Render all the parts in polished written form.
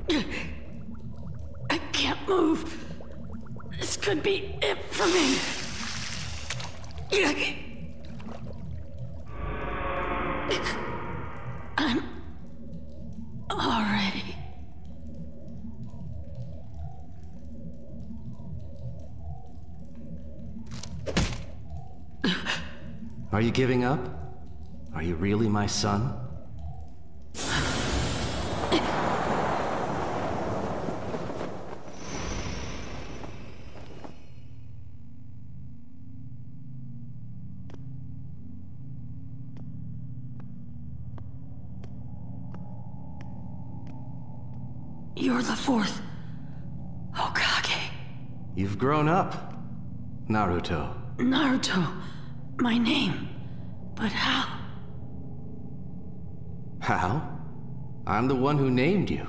I can't move. This could be it for me. I'm already. Are you giving up? Are you really my son? You're the fourth Hokage. You've grown up, Naruto. Naruto, my name. But how? How? I'm the one who named you.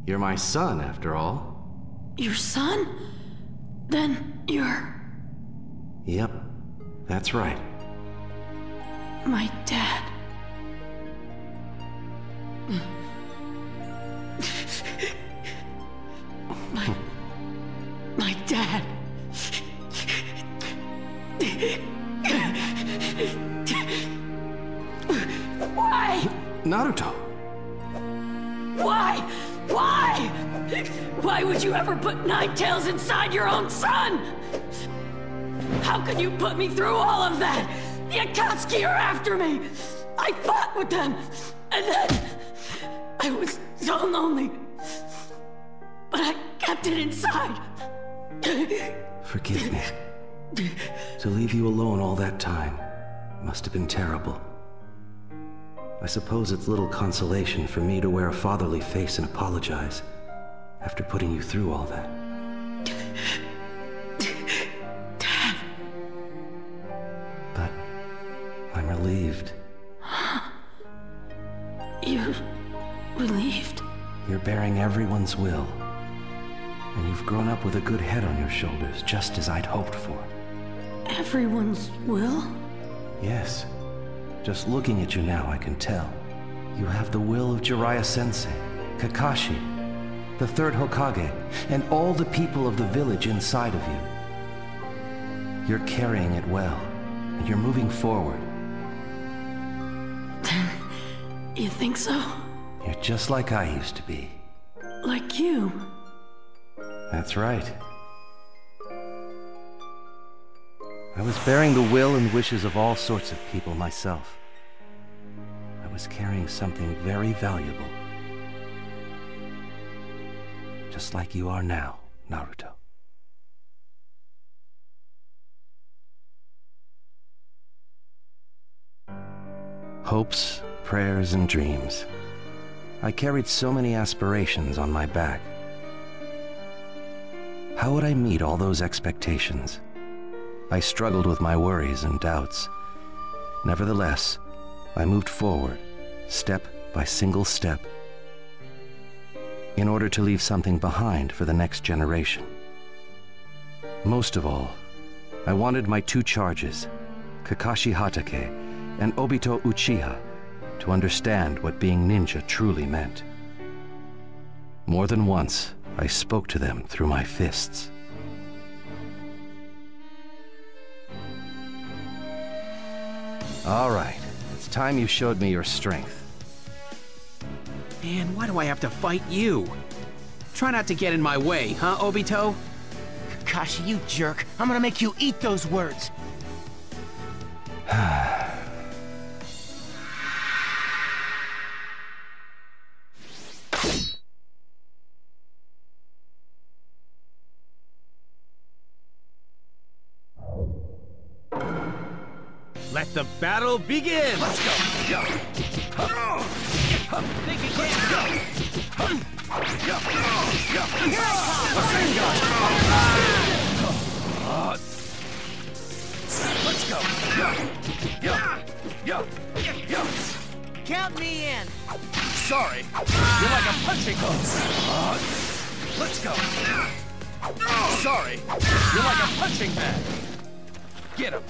You're my son, after all. Your son? Then you're... Yep, that's right. my dad. My dad. Why? Naruto. Why? Why? Why would you ever put nine tails inside your own son? How could you put me through all of that? The Akatsuki are after me. I fought with them, and then I was so lonely. But I kept it inside. Forgive me. To leave you alone all that time must have been terrible. I suppose it's little consolation for me to wear a fatherly face and apologize after putting you through all that. Dad. But I'm relieved. You're relieved? You're bearing everyone's will. And you've grown up with a good head on your shoulders, just as I'd hoped for. Everyone's will? Yes. Just looking at you now, I can tell. You have the will of Jiraiya-sensei, Kakashi, the third Hokage, and all the people of the village inside of you. You're carrying it well, and you're moving forward. You think so? You're just like I used to be. Like you? That's right. I was bearing the will and wishes of all sorts of people myself. I was carrying something very valuable. Just like you are now, Naruto. Hopes, prayers, and dreams. I carried so many aspirations on my back. How would I meet all those expectations? I struggled with my worries and doubts. Nevertheless, I moved forward, step by single step, in order to leave something behind for the next generation. Most of all, I wanted my two charges, Kakashi Hatake and Obito Uchiha, to understand what being ninja truly meant. More than once, I spoke to them through my fists. All right, it's time you showed me your strength. Man, why do I have to fight you? Try not to get in my way, huh, Obito? Kakashi, you jerk. I'm gonna make you eat those words. Let the battle begin! Let's go! Go! Think again! Let's go! Count me in! Sorry! You're like a punching bag! Let's go! Sorry! You're like a punching bag! Get him!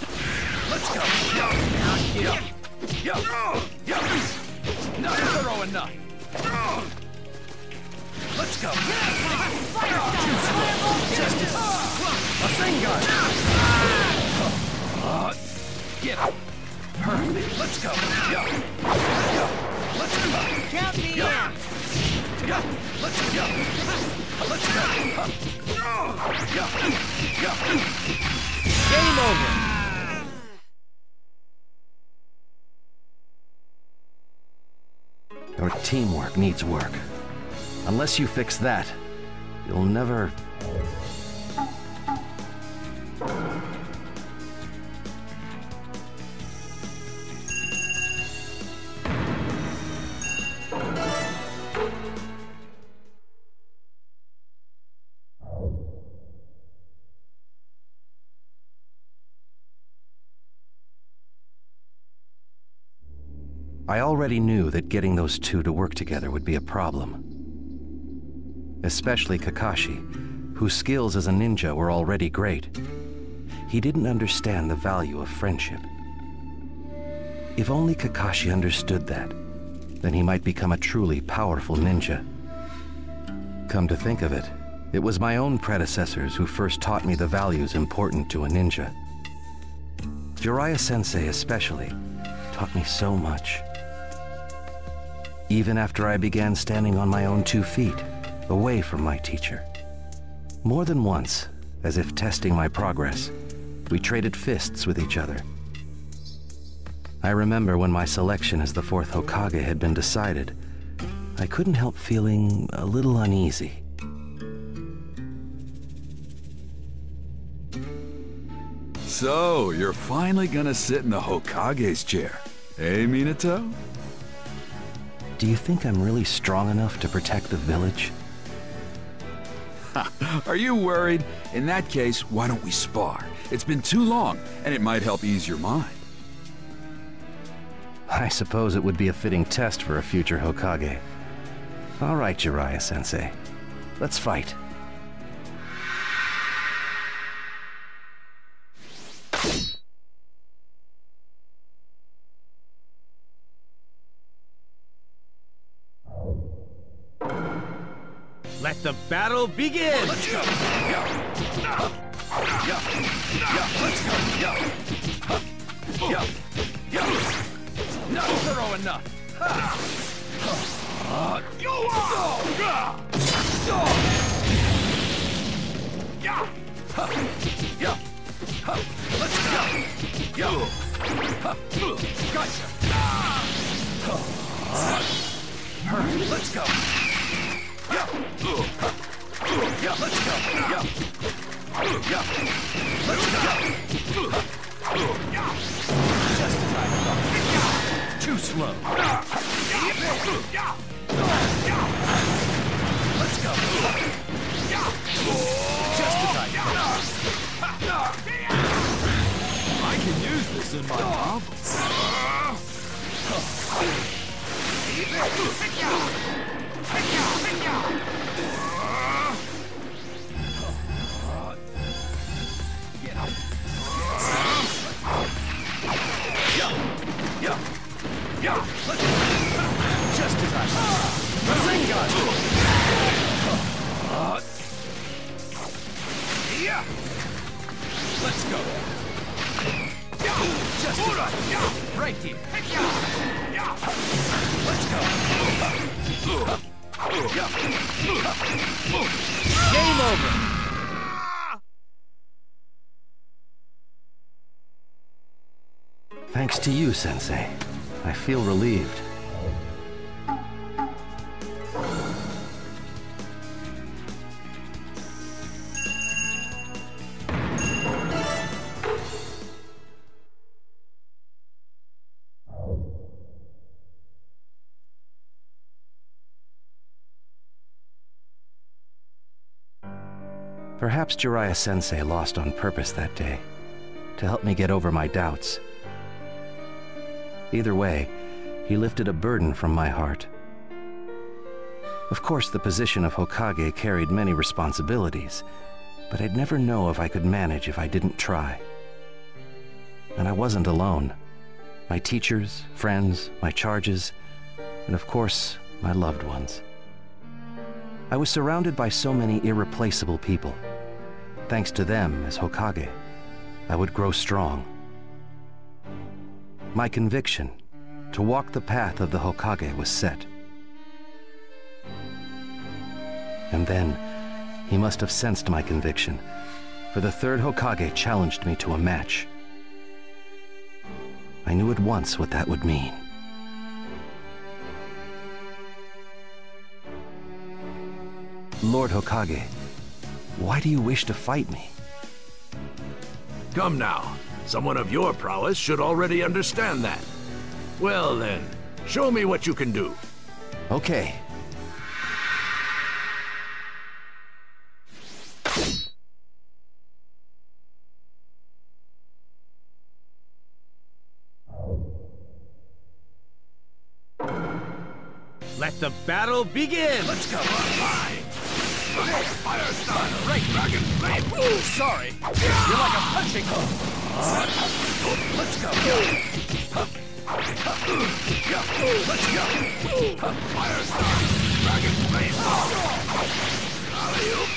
Let's go! Not thorough enough! Let's go. Justice. A Sengun. Get up. Perfect. Let's go. Let's go. Count me in. Let's go. Let's go. Game over. Your teamwork needs work. Unless you fix that, you'll never... I already knew that getting those two to work together would be a problem. Especially Kakashi, whose skills as a ninja were already great. He didn't understand the value of friendship. If only Kakashi understood that, then he might become a truly powerful ninja. Come to think of it, it was my own predecessors who first taught me the values important to a ninja. Jiraiya-sensei especially taught me so much. Even after I began standing on my own 2 feet, away from my teacher. More than once, as if testing my progress, we traded fists with each other. I remember when my selection as the 4th Hokage had been decided, I couldn't help feeling a little uneasy. So, you're finally gonna sit in the Hokage's chair, eh, Minato? Do you think I'm really strong enough to protect the village? Are you worried? In that case, why don't we spar? It's been too long, and it might help ease your mind. I suppose it would be a fitting test for a future Hokage. All right, Jiraiya-sensei. Let's fight. Let the battle begin! Let's go! Let's go! Not thorough enough! Let's go! Gotcha! Let's go! Let's go! Let's go! Just as I thought. Too slow. Let's go! Just as I thought. I can use this in my novels. Just as I Sengun! Let's go. Just as I right here. Let's go. Game over. Thanks to you, Sensei. I feel relieved. Perhaps Jiraiya-sensei lost on purpose that day, to help me get over my doubts. Either way, he lifted a burden from my heart. Of course, the position of Hokage carried many responsibilities, but I'd never know if I could manage if I didn't try. And I wasn't alone. My teachers, friends, my charges, and of course, my loved ones. I was surrounded by so many irreplaceable people. Thanks to them, as Hokage, I would grow strong. My conviction to walk the path of the Hokage was set. And then, he must have sensed my conviction, for the third Hokage challenged me to a match. I knew at once what that would mean. Lord Hokage, why do you wish to fight me? Come now. Someone of your prowess should already understand that. Well then, show me what you can do. Okay. Let the battle begin! Let's go. Fire style. Right, dragon flame. Sorry. You're like a punching hole. Let's go. Let's go. Fire style. Dragon flame. Alley-oop.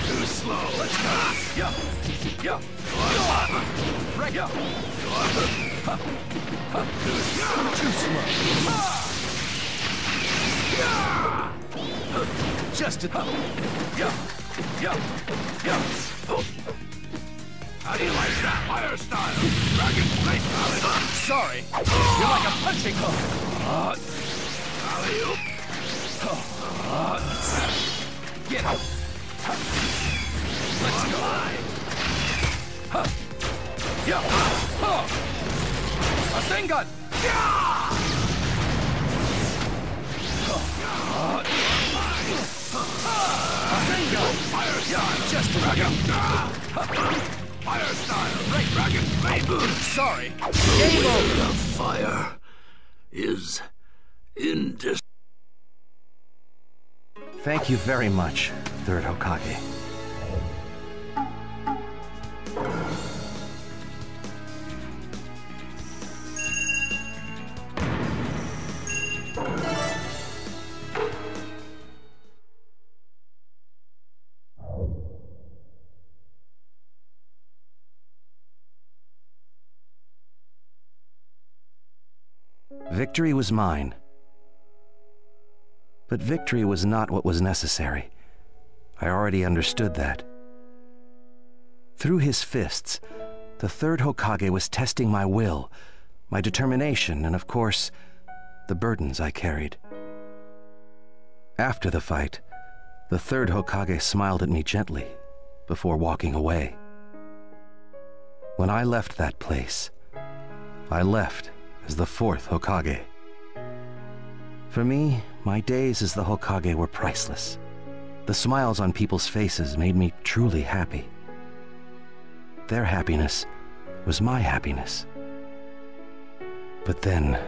Too slow. Let's go. Too slow. Just a... How do you like that fire style? Dragon flame palette. Sorry. You're like a punching hole. Alley-oop. Get him. Let's go. A Sengun. Fire style. Just dragon. Fire style. Right, dragon flame. Sorry. Game over. The fire is indestructible. Thank you very much, third Hokage. Victory was mine. But victory was not what was necessary. I already understood that. Through his fists, the third Hokage was testing my will, my determination, and of course, the burdens I carried. After the fight, the third Hokage smiled at me gently before walking away. When I left that place, I left as the fourth Hokage. For me, my days as the Hokage were priceless. The smiles on people's faces made me truly happy. Their happiness was my happiness. But then,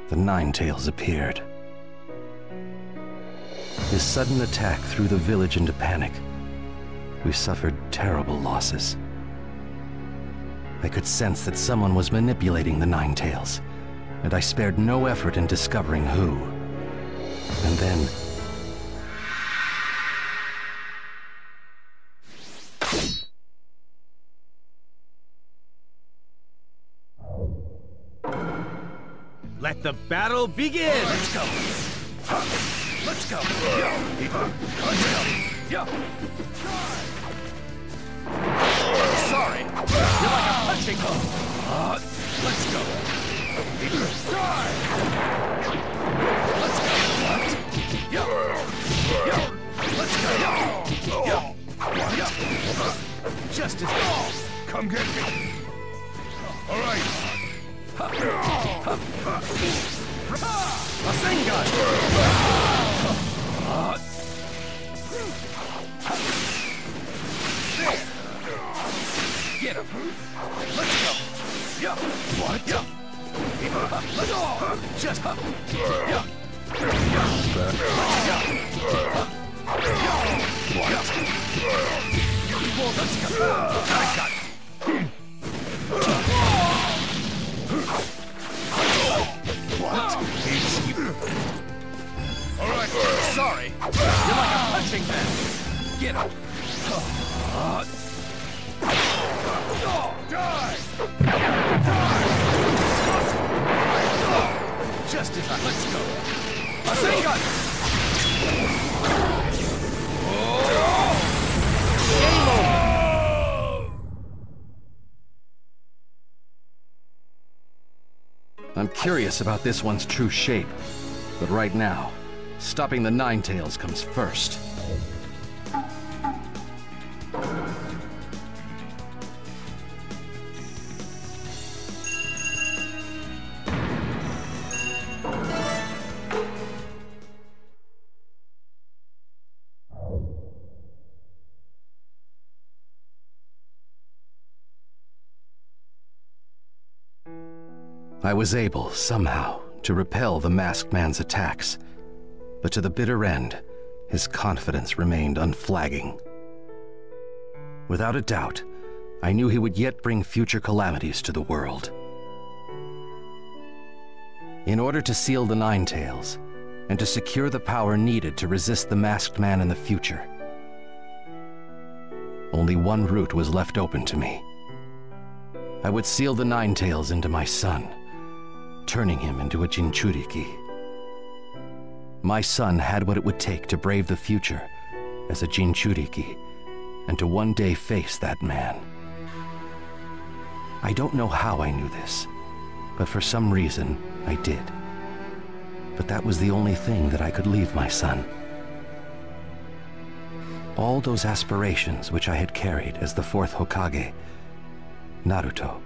the Nine-Tails appeared. His sudden attack threw the village into panic. We suffered terrible losses. I could sense that someone was manipulating the Nine-Tails, and I spared no effort in discovering who. And then... Let the battle begin! Let's go. Let's go. Let's go. Sorry. You're like a punching hole. Let's go. Let's go. Let's go. Just as... Come get me. All right. A Sengun! Let's go! Just... Well, let's go. I got it. What? Alright, sorry. You're like a punching bag. Get him. Die! Just as I... Let's go. Rasengan! Game over! I'm curious about this one's true shape, but right now, stopping the Ninetales comes first. I was able, somehow, to repel the masked man's attacks, but to the bitter end, his confidence remained unflagging. Without a doubt, I knew he would yet bring future calamities to the world. In order to seal the Ninetales, and to secure the power needed to resist the masked man in the future, only one route was left open to me. I would seal the Ninetales into my son, turning him into a Jinchuriki. My son had what it would take to brave the future as a Jinchuriki, and to one day face that man. I don't know how I knew this, but for some reason, I did. But that was the only thing that I could leave my son. All those aspirations which I had carried as the fourth Hokage, Naruto,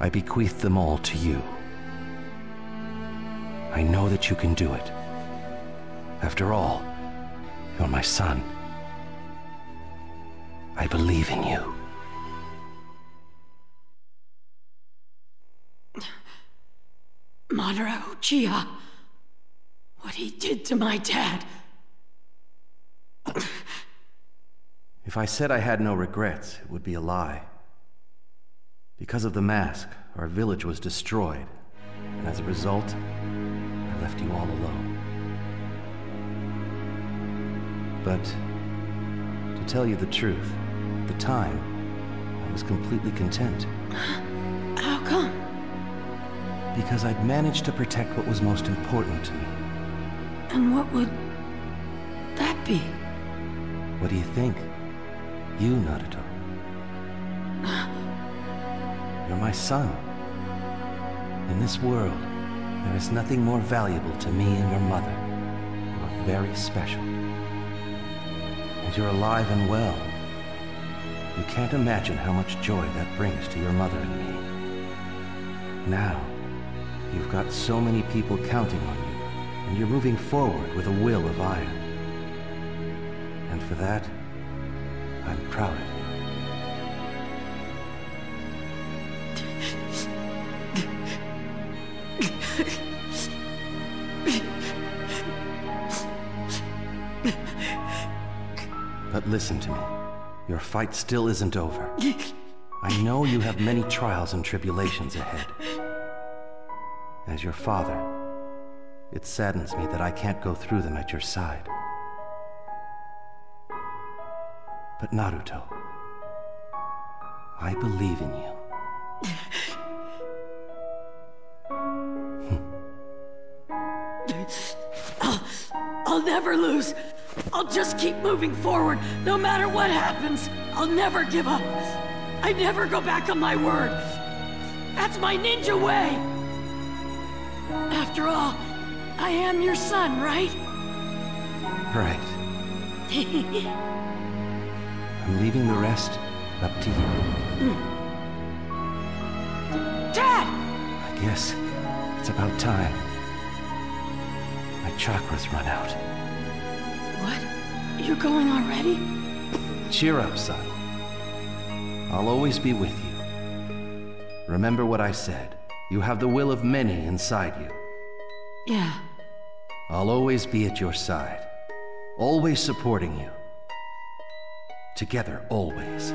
I bequeath them all to you. I know that you can do it. After all, you're my son. I believe in you. Madara Uchiha, what he did to my dad. If I said I had no regrets, it would be a lie. Because of the mask, our village was destroyed, and as a result, I left you all alone. But, to tell you the truth, at the time, I was completely content. How come? Because I'd managed to protect what was most important to me. And what would that be? What do you think? You, Naruto. You're my son. In this world, there is nothing more valuable to me and your mother. You're very special. And you're alive and well. You can't imagine how much joy that brings to your mother and me. Now, you've got so many people counting on you, and you're moving forward with a will of iron. And for that, I'm proud of you. But listen to me. Your fight still isn't over. I know you have many trials and tribulations ahead. As your father, it saddens me that I can't go through them at your side. But Naruto, I believe in you. I'll never lose. I'll just keep moving forward, no matter what happens. I'll never give up. I never go back on my word. That's my ninja way. After all, I am your son, right? Right. I'm leaving the rest up to you. Dad! I guess it's about time. My chakras run out. What? You're going already? Cheer up, son. I'll always be with you. Remember what I said. You have the will of many inside you. Yeah. I'll always be at your side, always supporting you. Together, always.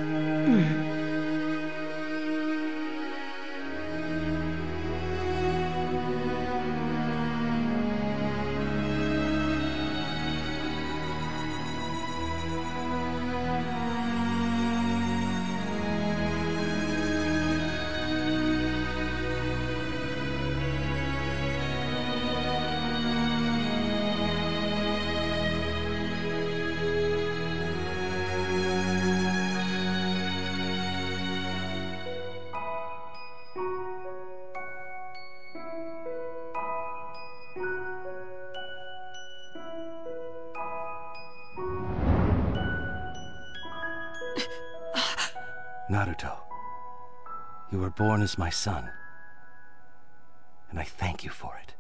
Naruto, you were born as my son, and I thank you for it.